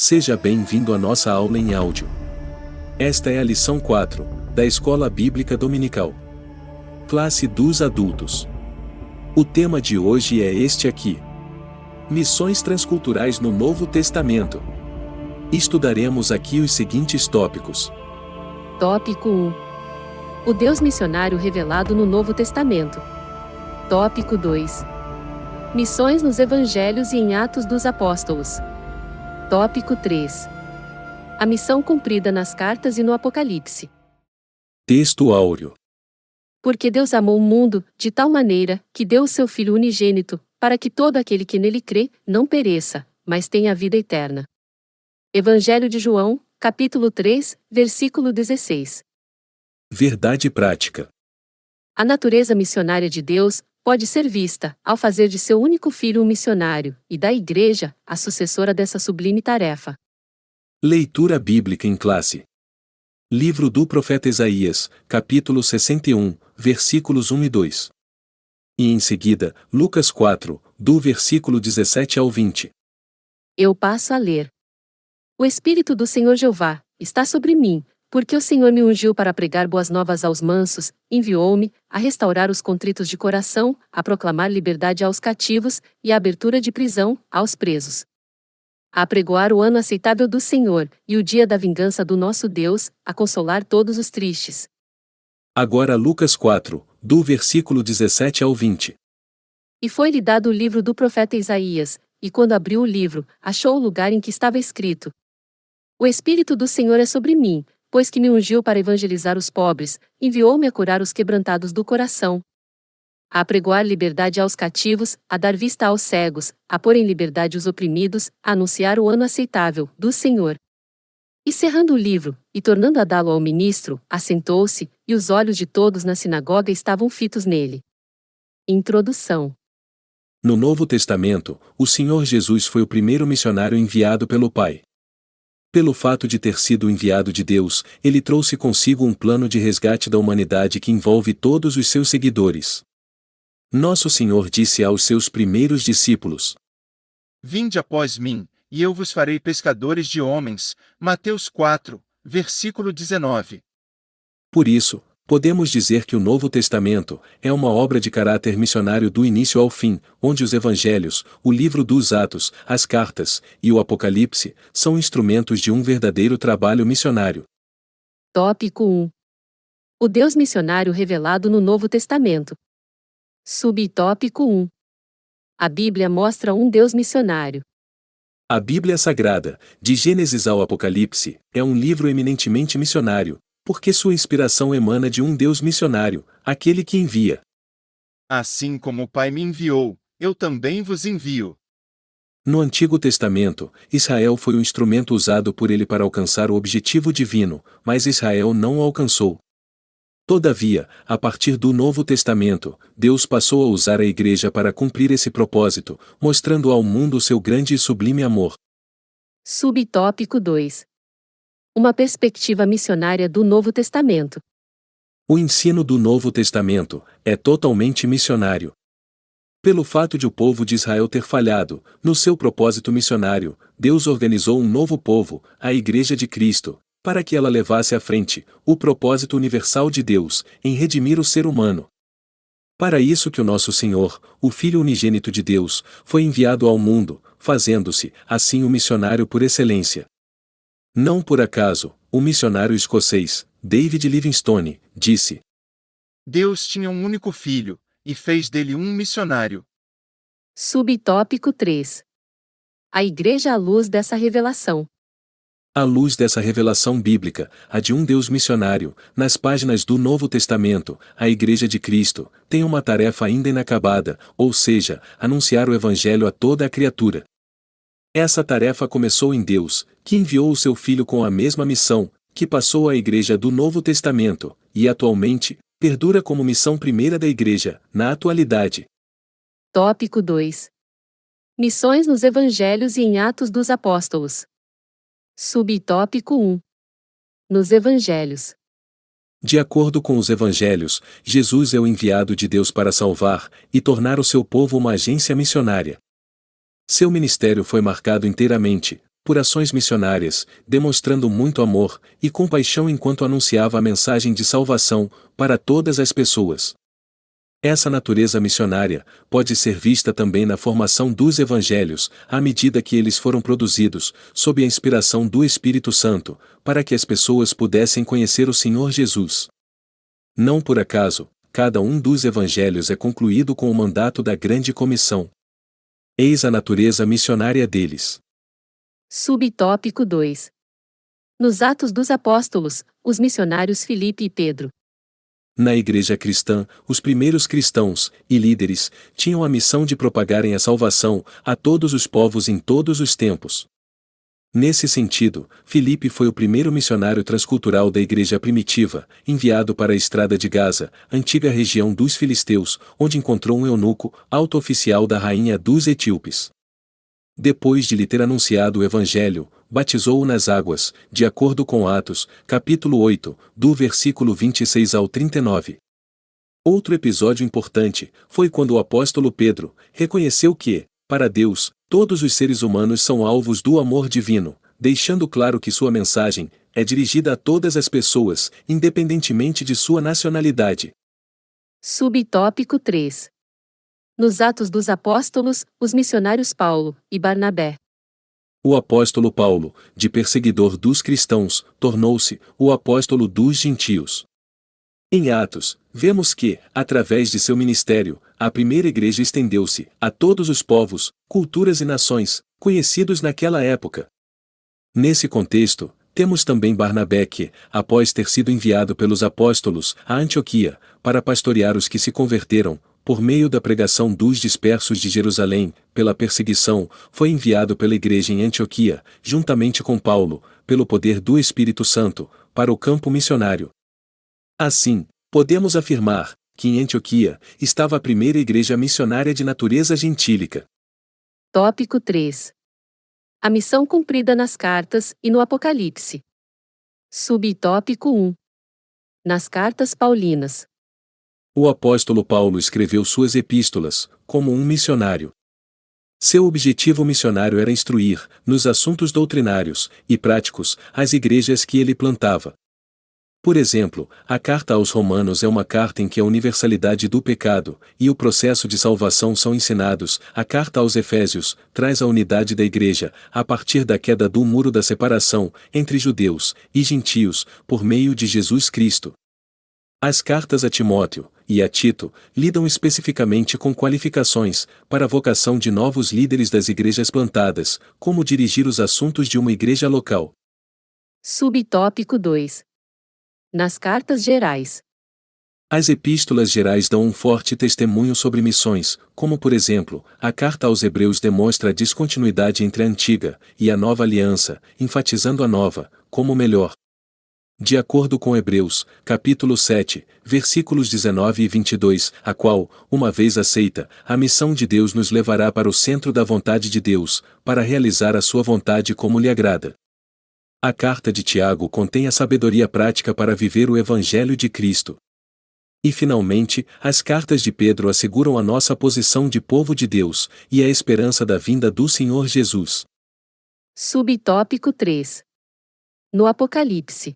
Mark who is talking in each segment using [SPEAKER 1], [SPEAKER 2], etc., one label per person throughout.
[SPEAKER 1] Seja bem-vindo à nossa aula em áudio. Esta é a lição 4, da Escola Bíblica Dominical. Classe dos Adultos. O tema de hoje é este aqui: Missões transculturais no Novo Testamento. Estudaremos aqui os seguintes tópicos.
[SPEAKER 2] Tópico 1. O Deus missionário revelado no Novo Testamento. Tópico 2. Missões nos Evangelhos e em Atos dos Apóstolos. Tópico 3. A missão cumprida nas cartas e no Apocalipse.
[SPEAKER 1] Texto áureo.
[SPEAKER 2] Porque Deus amou o mundo, de tal maneira, que deu o seu Filho unigênito, para que todo aquele que nele crê, não pereça, mas tenha a vida eterna. Evangelho de João, capítulo 3, versículo 16.
[SPEAKER 1] Verdade prática.
[SPEAKER 2] A natureza missionária de Deus pode ser vista, ao fazer de seu único filho um missionário, e da Igreja, a sucessora dessa sublime tarefa.
[SPEAKER 1] Leitura bíblica em classe. Livro do profeta Isaías, capítulo 61, versículos 1 e 2. E em seguida, Lucas 4, do versículo 17 ao 20.
[SPEAKER 2] Eu passo a ler. O Espírito do Senhor Jeová está sobre mim, porque o Senhor me ungiu para pregar boas novas aos mansos, enviou-me a restaurar os contritos de coração, a proclamar liberdade aos cativos e a abertura de prisão aos presos. A apregoar o ano aceitável do Senhor e o dia da vingança do nosso Deus, a consolar todos os tristes.
[SPEAKER 1] Agora Lucas 4, do versículo 17 ao 20.
[SPEAKER 2] E foi-lhe dado o livro do profeta Isaías, e quando abriu o livro, achou o lugar em que estava escrito: O Espírito do Senhor é sobre mim, pois que me ungiu para evangelizar os pobres, enviou-me a curar os quebrantados do coração, a apregoar liberdade aos cativos, a dar vista aos cegos, a pôr em liberdade os oprimidos, a anunciar o ano aceitável do Senhor. E cerrando o livro, e tornando a dá-lo ao ministro, assentou-se, e os olhos de todos na sinagoga estavam fitos nele. Introdução.
[SPEAKER 1] No Novo Testamento, o Senhor Jesus foi o primeiro missionário enviado pelo Pai. Pelo fato de ter sido enviado de Deus, ele trouxe consigo um plano de resgate da humanidade que envolve todos os seus seguidores. Nosso Senhor disse aos seus primeiros discípulos:
[SPEAKER 3] Vinde após mim, e eu vos farei pescadores de homens. Mateus 4, versículo 19.
[SPEAKER 1] Por isso, podemos dizer que o Novo Testamento é uma obra de caráter missionário do início ao fim, onde os Evangelhos, o livro dos Atos, as cartas e o Apocalipse são instrumentos de um verdadeiro trabalho missionário.
[SPEAKER 2] Tópico 1. O Deus missionário revelado no Novo Testamento. Subtópico 1. A Bíblia mostra um Deus missionário.
[SPEAKER 1] A Bíblia Sagrada, de Gênesis ao Apocalipse, é um livro eminentemente missionário, porque sua inspiração emana de um Deus missionário, aquele que envia.
[SPEAKER 3] Assim como o Pai me enviou, eu também vos envio.
[SPEAKER 1] No Antigo Testamento, Israel foi o instrumento usado por ele para alcançar o objetivo divino, mas Israel não o alcançou. Todavia, a partir do Novo Testamento, Deus passou a usar a Igreja para cumprir esse propósito, mostrando ao mundo seu grande e sublime amor.
[SPEAKER 2] Subtópico 2. Uma perspectiva missionária do Novo Testamento.
[SPEAKER 1] O ensino do Novo Testamento é totalmente missionário. Pelo fato de o povo de Israel ter falhado no seu propósito missionário, Deus organizou um novo povo, a Igreja de Cristo, para que ela levasse à frente o propósito universal de Deus em redimir o ser humano. Para isso que o nosso Senhor, o Filho unigênito de Deus, foi enviado ao mundo, fazendo-se, assim, o missionário por excelência. Não por acaso, o missionário escocês, David Livingstone, disse:
[SPEAKER 3] Deus tinha um único filho, e fez dele um missionário.
[SPEAKER 2] Subtópico 3. A Igreja à luz dessa revelação.
[SPEAKER 1] À luz dessa revelação bíblica, a de um Deus missionário, nas páginas do Novo Testamento, a Igreja de Cristo tem uma tarefa ainda inacabada, ou seja, anunciar o Evangelho a toda a criatura. Essa tarefa começou em Deus, que enviou o seu Filho com a mesma missão, que passou à Igreja do Novo Testamento, e atualmente, perdura como missão primeira da Igreja, na atualidade.
[SPEAKER 2] Tópico 2. Missões nos Evangelhos e em Atos dos Apóstolos. Subtópico 1. Nos Evangelhos.
[SPEAKER 1] De acordo com os Evangelhos, Jesus é o enviado de Deus para salvar e tornar o seu povo uma agência missionária. Seu ministério foi marcado inteiramente por ações missionárias, demonstrando muito amor e compaixão enquanto anunciava a mensagem de salvação para todas as pessoas. Essa natureza missionária pode ser vista também na formação dos evangelhos, à medida que eles foram produzidos, sob a inspiração do Espírito Santo, para que as pessoas pudessem conhecer o Senhor Jesus. Não por acaso, cada um dos evangelhos é concluído com o mandato da grande comissão. Eis a natureza missionária deles.
[SPEAKER 2] Subtópico 2. Nos Atos dos Apóstolos, os missionários Filipe e Pedro.
[SPEAKER 1] Na igreja cristã, os primeiros cristãos e líderes tinham a missão de propagarem a salvação a todos os povos em todos os tempos. Nesse sentido, Filipe foi o primeiro missionário transcultural da igreja primitiva, enviado para a estrada de Gaza, antiga região dos filisteus, onde encontrou um eunuco, alto oficial da rainha dos etíopes. Depois de lhe ter anunciado o evangelho, batizou-o nas águas, de acordo com Atos, capítulo 8, do versículo 26 ao 39. Outro episódio importante foi quando o apóstolo Pedro reconheceu que, para Deus, todos os seres humanos são alvos do amor divino, deixando claro que sua mensagem é dirigida a todas as pessoas, independentemente de sua nacionalidade.
[SPEAKER 2] Subtópico 3. Nos Atos dos Apóstolos, os missionários Paulo e Barnabé.
[SPEAKER 1] O apóstolo Paulo, de perseguidor dos cristãos, tornou-se o apóstolo dos gentios. Em Atos, vemos que, através de seu ministério, a primeira igreja estendeu-se a todos os povos, culturas e nações, conhecidos naquela época. Nesse contexto, temos também Barnabé que, após ter sido enviado pelos apóstolos a Antioquia, para pastorear os que se converteram, por meio da pregação dos dispersos de Jerusalém, pela perseguição, foi enviado pela igreja em Antioquia, juntamente com Paulo, pelo poder do Espírito Santo, para o campo missionário. Assim, podemos afirmar que em Antioquia estava a primeira igreja missionária de natureza gentílica.
[SPEAKER 2] Tópico 3. A missão cumprida nas cartas e no Apocalipse. Subtópico 1. Nas cartas paulinas.
[SPEAKER 1] O apóstolo Paulo escreveu suas epístolas, como um missionário. Seu objetivo missionário era instruir, nos assuntos doutrinários e práticos, as igrejas que ele plantava. Por exemplo, a carta aos Romanos é uma carta em que a universalidade do pecado e o processo de salvação são ensinados. A carta aos Efésios traz a unidade da igreja, a partir da queda do muro da separação entre judeus e gentios, por meio de Jesus Cristo. As cartas a Timóteo e a Tito lidam especificamente com qualificações para a vocação de novos líderes das igrejas plantadas, como dirigir os assuntos de uma igreja local.
[SPEAKER 2] Subtópico 2. Nas cartas gerais.
[SPEAKER 1] As epístolas gerais dão um forte testemunho sobre missões, como por exemplo, a carta aos Hebreus demonstra a descontinuidade entre a antiga e a nova aliança, enfatizando a nova, como melhor. De acordo com Hebreus, capítulo 7, versículos 19 e 22, a qual, uma vez aceita, a missão de Deus nos levará para o centro da vontade de Deus, para realizar a sua vontade como lhe agrada. A carta de Tiago contém a sabedoria prática para viver o Evangelho de Cristo. E finalmente, as cartas de Pedro asseguram a nossa posição de povo de Deus, e a esperança da vinda do Senhor Jesus.
[SPEAKER 2] Subtópico 3. No Apocalipse.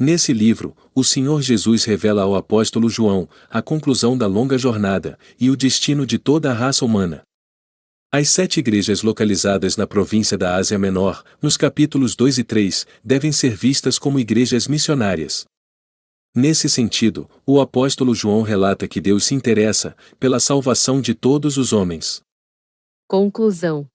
[SPEAKER 1] Nesse livro, o Senhor Jesus revela ao apóstolo João a conclusão da longa jornada e o destino de toda a raça humana. As 7 igrejas localizadas na província da Ásia Menor, nos capítulos 2 e 3, devem ser vistas como igrejas missionárias. Nesse sentido, o apóstolo João relata que Deus se interessa pela salvação de todos os homens.
[SPEAKER 2] Conclusão.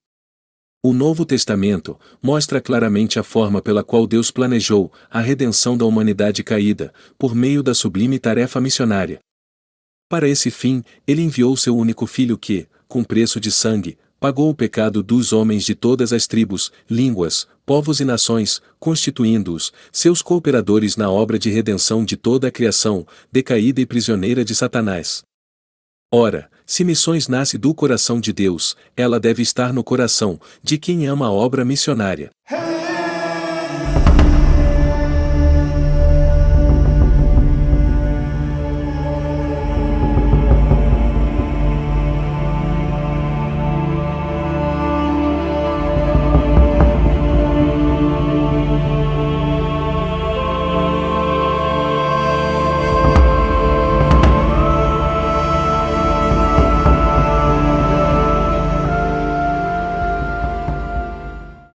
[SPEAKER 1] O Novo Testamento mostra claramente a forma pela qual Deus planejou a redenção da humanidade caída, por meio da sublime tarefa missionária. Para esse fim, ele enviou seu único filho que, com preço de sangue, pagou o pecado dos homens de todas as tribos, línguas, povos e nações, constituindo-os seus cooperadores na obra de redenção de toda a criação, decaída e prisioneira de Satanás. Ora, se missões nasce do coração de Deus, ela deve estar no coração de quem ama a obra missionária.